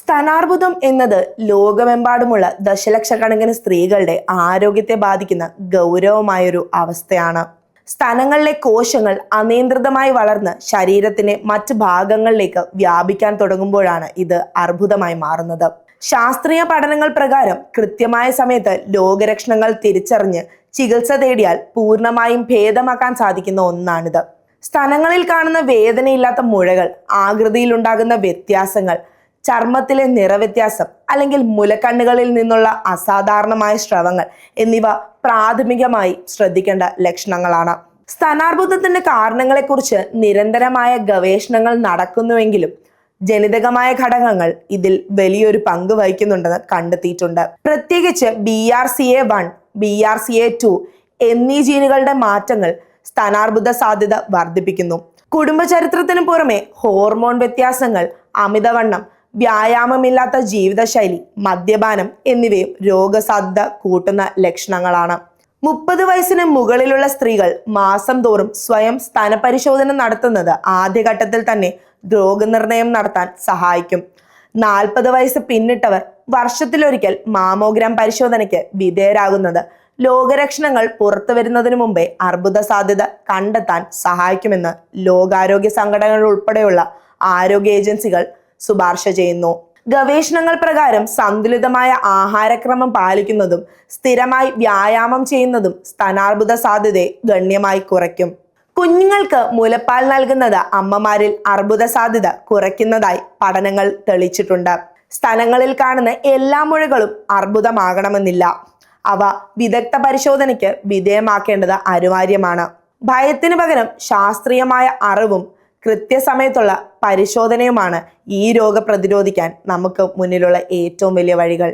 സ്തനാർബുദം എന്നത് ലോകമെമ്പാടുമുള്ള ദശലക്ഷക്കണക്കിന് സ്ത്രീകളുടെ ആരോഗ്യത്തെ ബാധിക്കുന്ന ഗൗരവമായൊരു അവസ്ഥയാണ്. സ്തനങ്ങളിലെ കോശങ്ങൾ അനിയന്ത്രിതമായി വളർന്ന് ശരീരത്തിന്റെ മറ്റ് ഭാഗങ്ങളിലേക്ക് വ്യാപിക്കാൻ തുടങ്ങുമ്പോഴാണ് ഇത് അർബുദമായി മാറുന്നത്. ശാസ്ത്രീയ പഠനങ്ങൾ പ്രകാരം കൃത്യമായ സമയത്ത് രോഗലക്ഷണങ്ങൾ തിരിച്ചറിഞ്ഞ് ചികിത്സ തേടിയാൽ പൂർണ്ണമായും ഭേദമാക്കാൻ സാധിക്കുന്ന ഒന്നാണിത്. സ്തനങ്ങളിൽ കാണുന്ന വേദനയില്ലാത്ത മുഴകൾ, ആകൃതിയിലുണ്ടാകുന്ന വ്യത്യാസങ്ങൾ, ചർമ്മത്തിലെ നിറവ്യത്യാസം അല്ലെങ്കിൽ മുലക്കണ്ണുകളിൽ നിന്നുള്ള അസാധാരണമായ സ്രവങ്ങൾ എന്നിവ പ്രാഥമികമായി ശ്രദ്ധിക്കേണ്ട ലക്ഷണങ്ങളാണ്. സ്തനാർബുദത്തിന്റെ കാരണങ്ങളെക്കുറിച്ച് നിരന്തരമായ ഗവേഷണങ്ങൾ നടക്കുന്നുവെങ്കിലും ജനിതകമായ ഘടകങ്ങൾ ഇതിൽ വലിയൊരു പങ്ക് വഹിക്കുന്നുണ്ടെന്ന് കണ്ടെത്തിയിട്ടുണ്ട്. പ്രത്യേകിച്ച് BRCA1, BRCA2 എന്നീ ജീനുകളുടെ മാറ്റങ്ങൾ സ്തനാർബുദ സാധ്യത വർദ്ധിപ്പിക്കുന്നു. കുടുംബചരിത്രത്തിന് പുറമെ ഹോർമോൺ വ്യത്യാസങ്ങൾ, അമിതവണ്ണം, വ്യായാമമില്ലാത്ത ജീവിതശൈലി, മദ്യപാനം എന്നിവയും രോഗസാധ്യത കൂട്ടുന്ന ലക്ഷണങ്ങളാണ്. 30 വയസ്സിന് മുകളിലുള്ള സ്ത്രീകൾ മാസം തോറും സ്വയം സ്തനപരിശോധന നടത്തുന്നത് ആദ്യഘട്ടത്തിൽ തന്നെ രോഗനിർണയം നടത്താൻ സഹായിക്കും. 40 വയസ്സ് പിന്നിട്ടവർ വർഷത്തിലൊരിക്കൽ മാമോഗ്രാം പരിശോധനയ്ക്ക് വിധേയരാകുന്നത് രോഗലക്ഷണങ്ങൾ പുറത്തു വരുന്നതിന് മുമ്പേ അർബുദ സാധ്യത കണ്ടെത്താൻ സഹായിക്കുമെന്ന് ലോകാരോഗ്യ സംഘടനകൾ ഉൾപ്പെടെയുള്ള ആരോഗ്യ ഏജൻസികൾ ശുപാർശ ചെയ്യുന്നു. ഗവേഷണങ്ങൾ പ്രകാരം സന്തുലിതമായ ആഹാരക്രമം പാലിക്കുന്നതും സ്ഥിരമായി വ്യായാമം ചെയ്യുന്നതും സ്തനാർബുദ സാധ്യതയെ ഗണ്യമായി കുറയ്ക്കും. കുഞ്ഞുങ്ങൾക്ക് മുലപ്പാൽ നൽകുന്നത് അമ്മമാരിൽ അർബുദ സാധ്യത കുറയ്ക്കുന്നതായി പഠനങ്ങൾ തെളിയിച്ചിട്ടുണ്ട്. സ്തനങ്ങളിൽ കാണുന്ന എല്ലാ മുഴകളും അർബുദമാകണമെന്നില്ല. അവ വിദഗ്ധ പരിശോധനയ്ക്ക് വിധേയമാക്കേണ്ടത് അനിവാര്യമാണ്. ഭയത്തിന് പകരം ശാസ്ത്രീയമായ അറിവും കൃത്യസമയത്തുള്ള പരിശോധനയുമാണ് ഈ രോഗം പ്രതിരോധിക്കാൻ നമുക്ക് മുന്നിലുള്ള ഏറ്റവും വലിയ വഴികൾ.